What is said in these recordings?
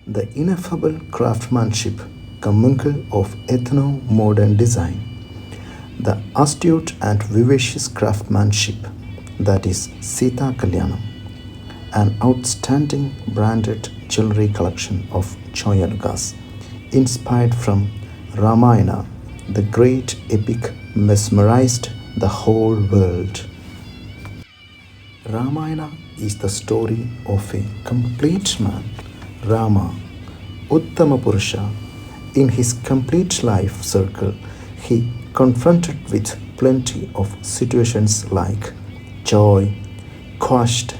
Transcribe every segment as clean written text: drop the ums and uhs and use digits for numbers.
The ineffable craftsmanship, commingle of ethno-modern design, the astute and vivacious craftsmanship that is Seethakalyanam, an outstanding branded jewelry collection of Choyalukas, inspired from Ramayana, the great epic mesmerized the whole world. Ramayana is the story of a complete man, Rama, Uttama Purusha. In his complete life circle, he confronted with plenty of situations like joy, quashed,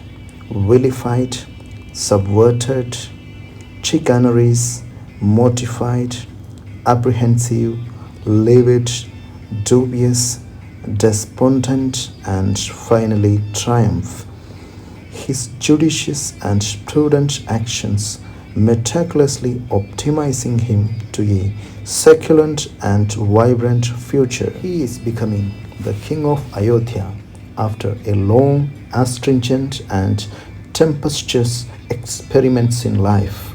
vilified, subverted, chicaneries, mortified, apprehensive, livid, dubious, despondent, and finally triumph. His judicious and prudent actions meticulously optimizing him to a succulent and vibrant future. He is becoming the king of Ayodhya after a long, astringent, and tempestuous experiments in life.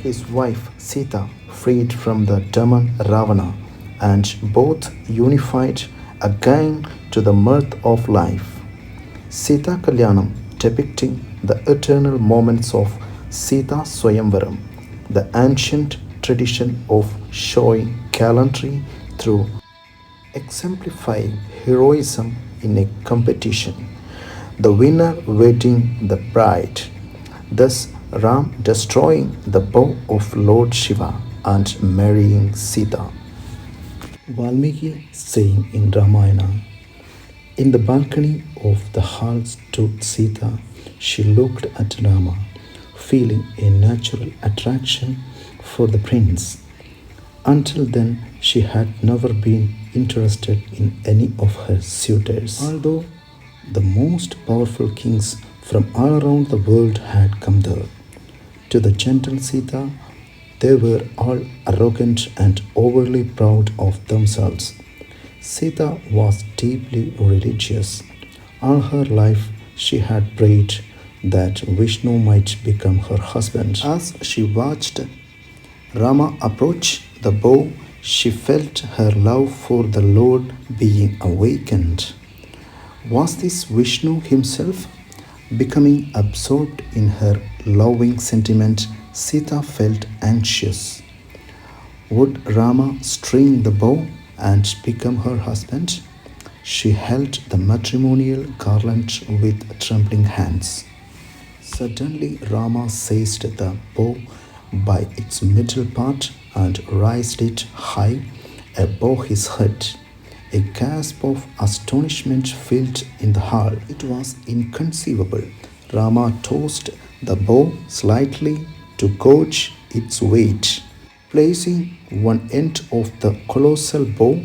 His wife Sita freed from the demon Ravana and both unified again to the mirth of life. Sita Kalyanam depicting the eternal moments of Sita Swayamvaram, the ancient tradition of showing gallantry through exemplifying heroism in a competition, the winner waiting the bride. Thus, Ram destroying the bow of Lord Shiva and marrying Sita. Valmiki saying in Ramayana, in the balcony of the hall stood Sita. She looked at Rama, feeling a natural attraction for the prince. Until then, she had never been interested in any of her suitors. Although the most powerful kings from all around the world had come there, to the gentle Sita, they were all arrogant and overly proud of themselves. Sita was deeply religious. All her life she had prayed that Vishnu might become her husband. As she watched Rama approach the bow, she felt her love for the Lord being awakened. Was this Vishnu himself? Becoming absorbed in her loving sentiment, Sita felt anxious. Would Rama string the bow and become her husband? She held the matrimonial garland with trembling hands. Suddenly, Rama seized the bow by its middle part and raised it high above his head. A gasp of astonishment filled in the hall. It was inconceivable. Rama tossed the bow slightly to gauge its weight. Placing one end of the colossal bow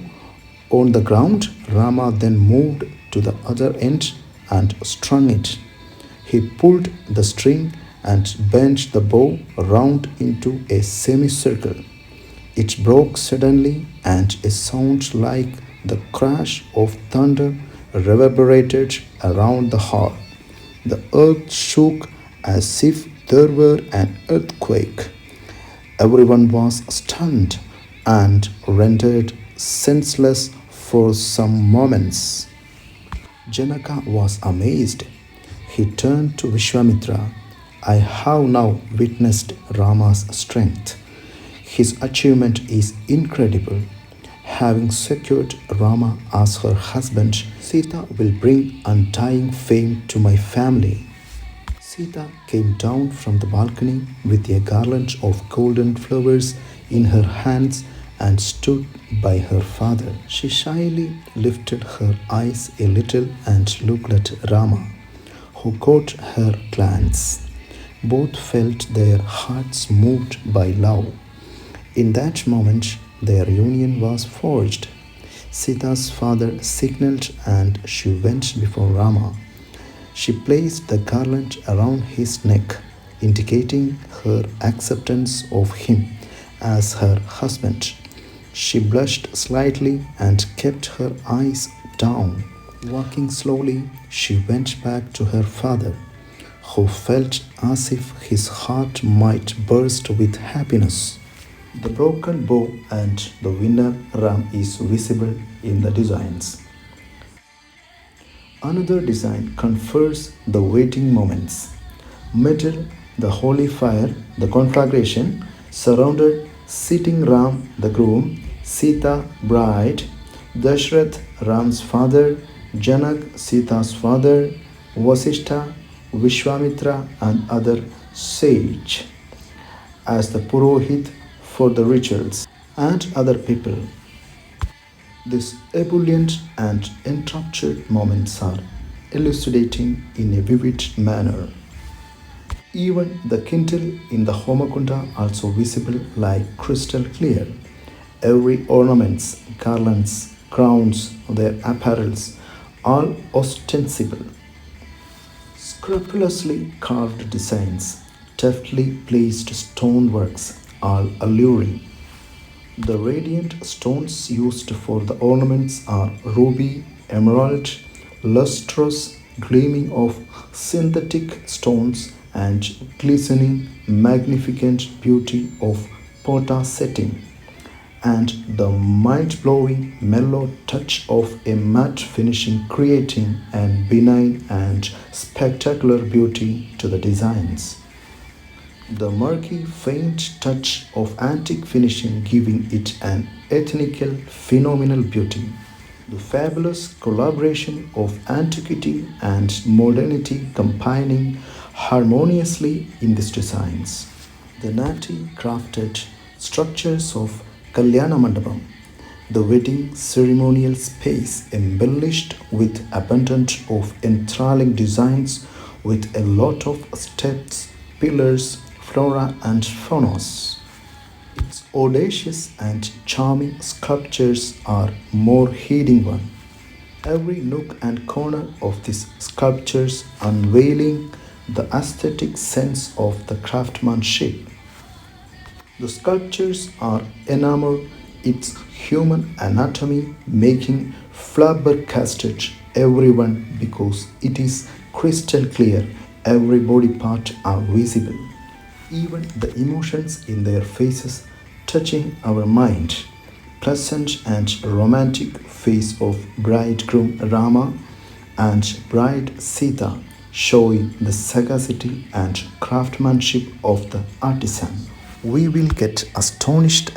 on the ground, Rama then moved to the other end and strung it. He pulled the string and bent the bow round into a semicircle. It broke suddenly, and a sound like the crash of thunder reverberated around the hall. The earth shook as if there were an earthquake. Everyone was stunned and rendered senseless for some moments. Janaka was amazed. He turned to Vishwamitra. I have now witnessed Rama's strength. His achievement is incredible. Having secured Rama as her husband, Sita will bring undying fame to my family. Sita came down from the balcony with a garland of golden flowers in her hands and stood by her father. She shyly lifted her eyes a little and looked at Rama, who caught her glance. Both felt their hearts moved by love. In that moment, their union was forged. Sita's father signaled and she went before Rama. She placed the garland around his neck, indicating her acceptance of him as her husband. She blushed slightly and kept her eyes down. Walking slowly, she went back to her father, who felt as if his heart might burst with happiness. The broken bow and the winner ram is visible in the designs. Another design confers the waiting moments. Middle, the holy fire, the conflagration, surrounded sitting Ram, the groom, Sita, bride, Dashrath, Ram's father, Janak, Sita's father, Vasishtha, Vishwamitra, and other sage as the Purohit for the rituals, and other people. These ebullient and enraptured moments are elucidating in a vivid manner. Even the kintil in the Homakunda also visible like crystal clear. Every ornaments, garlands, crowns, their apparels, all ostensible. Scrupulously carved designs, deftly placed stoneworks, all alluring. The radiant stones used for the ornaments are ruby, emerald, lustrous, gleaming of synthetic stones, and glistening, magnificent beauty of porta setting, and the mind-blowing mellow touch of a matte finishing creating an benign and spectacular beauty to the designs. The murky, faint touch of antique finishing giving it an ethnical, phenomenal beauty. The fabulous collaboration of antiquity and modernity combining harmoniously in these designs. The natty crafted structures of Kalyana Mandapam, the wedding ceremonial space embellished with abundance of enthralling designs with a lot of steps, pillars, flora and faunas. Its audacious and charming sculptures are more heeding one. Every nook and corner of these sculptures unveiling the aesthetic sense of the craftsmanship. The sculptures are enamored its human anatomy, making flabbergasted everyone because it is crystal clear. Every body part are visible, even the emotions in their faces touching our mind. Pleasant and romantic face of bridegroom Rama and bride Sita, showing the sagacity and craftsmanship of the artisan. We will get astonished.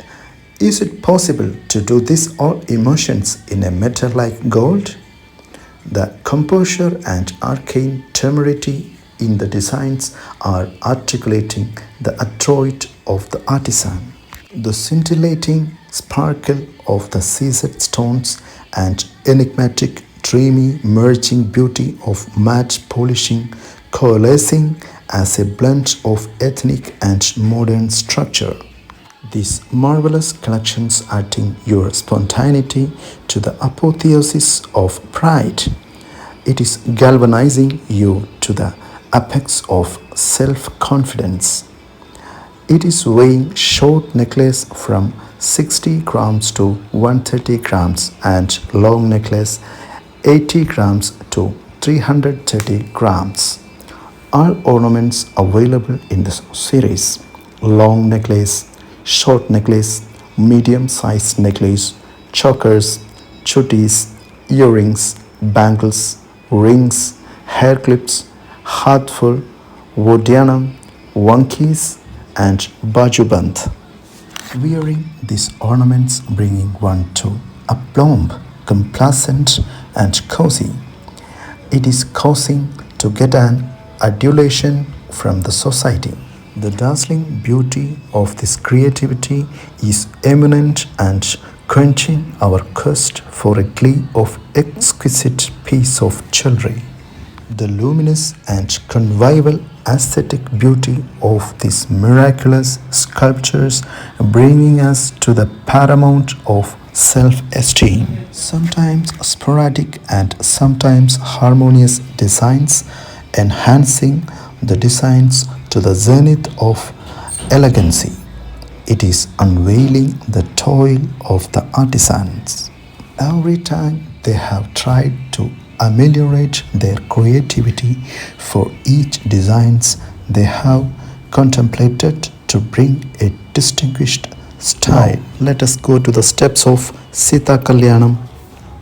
Is it possible to do this all emotions in a metal like gold? The composure and arcane temerity in the designs are articulating the adroit of the artisan. The scintillating sparkle of the seasoned stones and enigmatic, dreamy, merging beauty of matte polishing coalescing as a blend of ethnic and modern structure. These marvelous collections adding your spontaneity to the apotheosis of pride. It is galvanizing you to the apex of self-confidence. It is weighing short necklace from 60 grams to 130 grams and long necklace 80 grams to 330 grams. All ornaments available in this series: long necklace, short necklace, medium sized necklace, chokers, chuttis, earrings, bangles, rings, hair clips, heartful, wodianam, wankis, and bajuband. Wearing these ornaments bringing one to aplomb, complacent and cozy. It is causing to get an adulation from the society. The dazzling beauty of this creativity is eminent and quenching our quest for a glee of exquisite piece of jewelry. The luminous and convivial aesthetic beauty of these miraculous sculptures bringing us to the paramount of self-esteem. Sometimes sporadic and sometimes harmonious designs enhancing the designs to the zenith of elegancy. It is unveiling the toil of the artisans. Every time they have tried to ameliorate their creativity for each designs they have contemplated to bring a distinguished style. Now, let us go to the steps of Seethakalyanam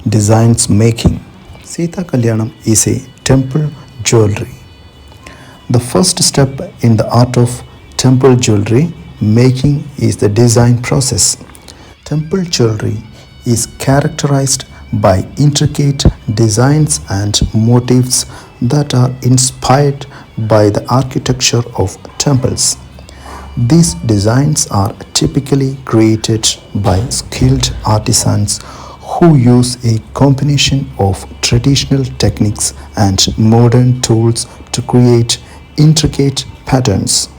designs making. Seethakalyanam is a temple jewelry. The first step in the art of temple jewelry making is the design process. Temple jewelry is characterized by intricate designs and motifs that are inspired by the architecture of temples. These designs are typically created by skilled artisans who use a combination of traditional techniques and modern tools to create intricate patterns.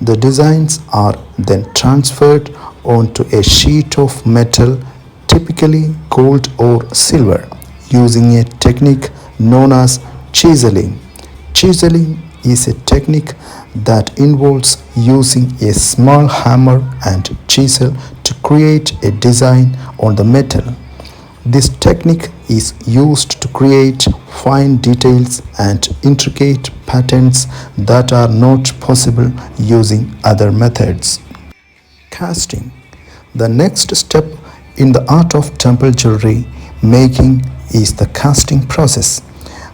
The designs are then transferred onto a sheet of metal, typically gold or silver, using a technique known as chiseling. Chiseling is a technique that involves using a small hammer and chisel to create a design on the metal. This technique is used to create fine details and intricate patterns that are not possible using other methods. Casting. The next step in the art of temple jewelry making is the casting process.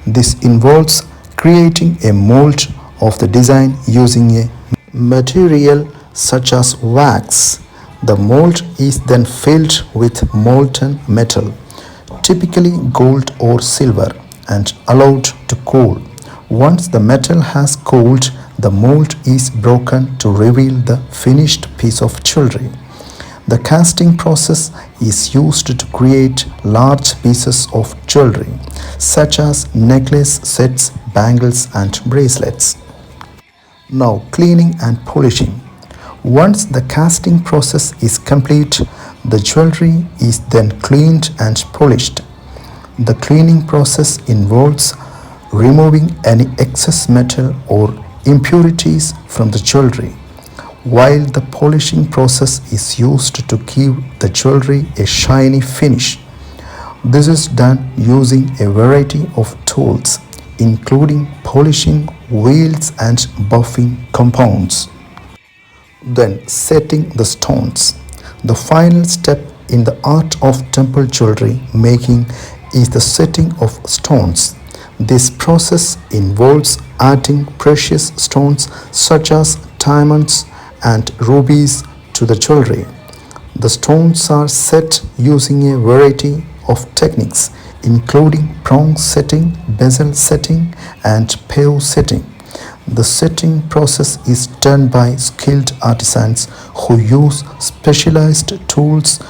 This involves creating a mold of the design using a material such as wax. The mold is then filled with molten metal, typically gold or silver, and allowed to cool. Once the metal has cooled, the mold is broken to reveal the finished piece of jewelry. The casting process is used to create large pieces of jewelry, such as necklace sets, bangles, and bracelets. Now, cleaning and polishing. Once the casting process is complete, the jewelry is then cleaned and polished. The cleaning process involves removing any excess metal or impurities from the jewelry, while the polishing process is used to give the jewelry a shiny finish. This is done using a variety of tools, including polishing wheels and buffing compounds. Then, setting the stones. The final step in the art of temple jewelry making is the setting of stones. This process involves adding precious stones such as diamonds and rubies to the jewelry. The stones are set using a variety of techniques, including prong setting, bezel setting, and pave setting. The setting process is done by skilled artisans who use specialized tools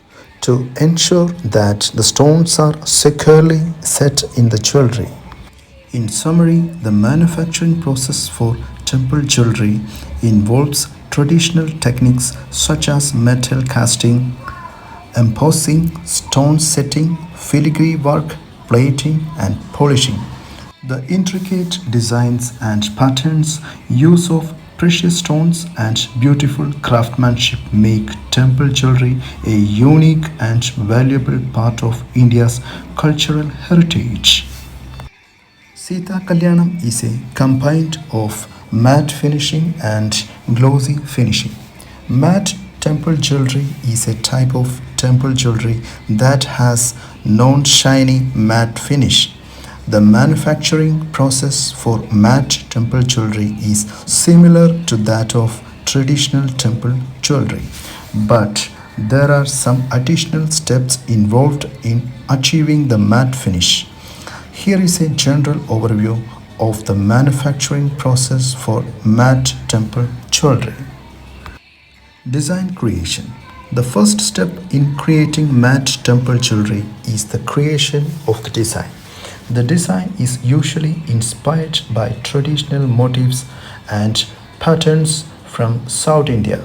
to ensure that the stones are securely set in the jewelry. In summary, the manufacturing process for temple jewelry involves traditional techniques such as metal casting, embossing, stone setting, filigree work, plating, and polishing. The intricate designs and patterns, use of precious stones, and beautiful craftsmanship make temple jewelry a unique and valuable part of India's cultural heritage. Sita Kalyanam is a combined of matte finishing and glossy finishing. Matte temple jewelry is a type of temple jewelry that has non-shiny matte finish. The manufacturing process for matte temple jewelry is similar to that of traditional temple jewelry, but there are some additional steps involved in achieving the matte finish. Here is a general overview of the manufacturing process for matte temple jewelry. Design creation. The first step in creating matte temple jewelry is the creation of the design. The design is usually inspired by traditional motifs and patterns from South India.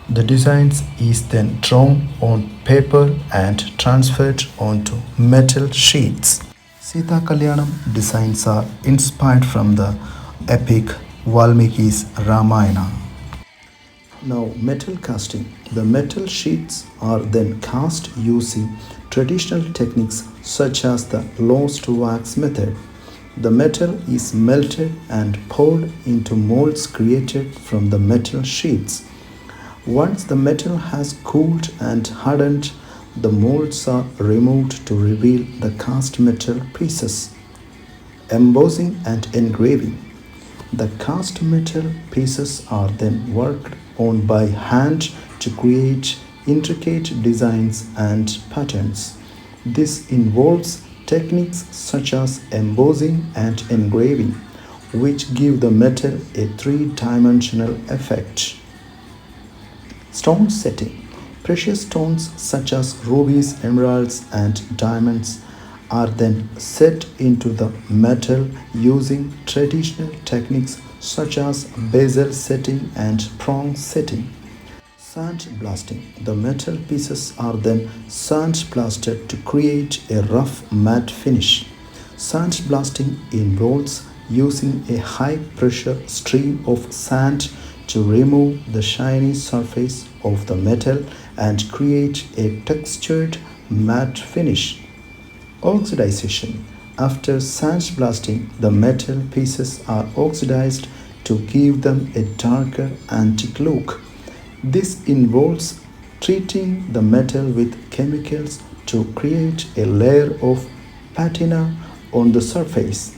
The designs is then drawn on paper and transferred onto metal sheets. Seethakalyanam designs are inspired from the epic Valmiki's Ramayana. Now, metal casting. The metal sheets are then cast using traditional techniques such as the lost wax method. The metal is melted and poured into molds created from the metal sheets. Once the metal has cooled and hardened, the molds are removed to reveal the cast metal pieces. Embossing and engraving. The cast metal pieces are then worked on by hand to create intricate designs and patterns. This involves techniques such as embossing and engraving, which give the metal a three-dimensional effect. Stone setting. Precious stones such as rubies, emeralds, and diamonds are then set into the metal using traditional techniques such as bezel setting and prong setting. Sand blasting. The metal pieces are then sand blasted to create a rough matte finish. Sand blasting involves using a high pressure stream of sand to remove the shiny surface of the metal and create a textured matte finish. Oxidization. After sandblasting, the metal pieces are oxidized to give them a darker antique look. This involves treating the metal with chemicals to create a layer of patina on the surface.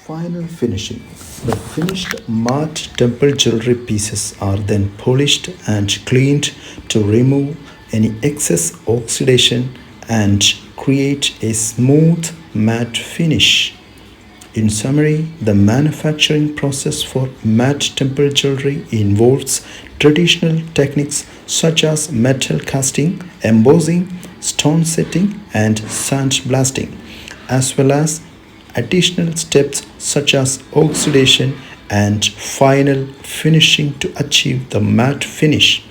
Final finishing. The finished matte temple jewelry pieces are then polished and cleaned to remove any excess oxidation and create a smooth matte finish. In summary, the manufacturing process for matte temple jewelry involves traditional techniques such as metal casting, embossing, stone setting, and sandblasting, as well as additional steps such as oxidation and final finishing to achieve the matte finish.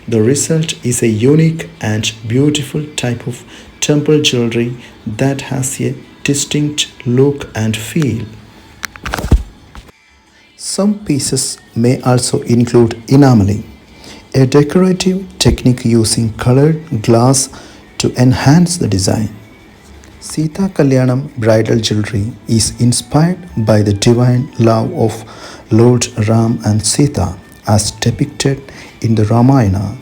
The result is a unique and beautiful type of temple jewelry that has a distinct look and feel. Some pieces may also include enameling, a decorative technique using colored glass to enhance the design. Seethakalyanam bridal jewelry is inspired by the divine love of Lord Ram and Sita as depicted in the Ramayana.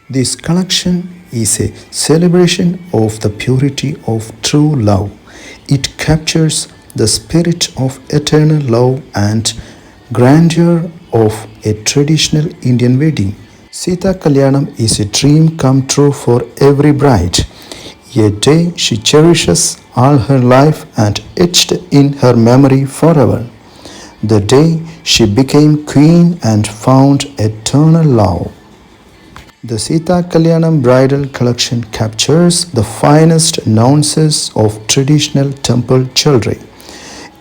This collection is a celebration of the purity of true love. It captures the spirit of eternal love and grandeur of a traditional Indian wedding. Sita Kalyanam is a dream come true for every bride, a day she cherishes all her life and etched in her memory forever. The day she became queen and found eternal love. The Sita Kalyanam bridal collection captures the finest nuances of traditional temple jewelry.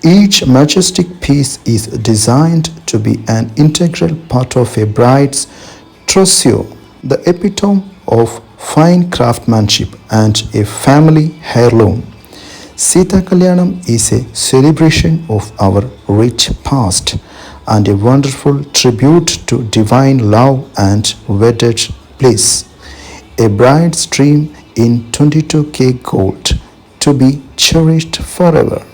Each majestic piece is designed to be an integral part of a bride's trousseau, the epitome of fine craftsmanship and a family heirloom. Sita Kalyanam is a celebration of our rich past and a wonderful tribute to divine love and wedded bliss. A bride's dream in 22K gold to be cherished forever.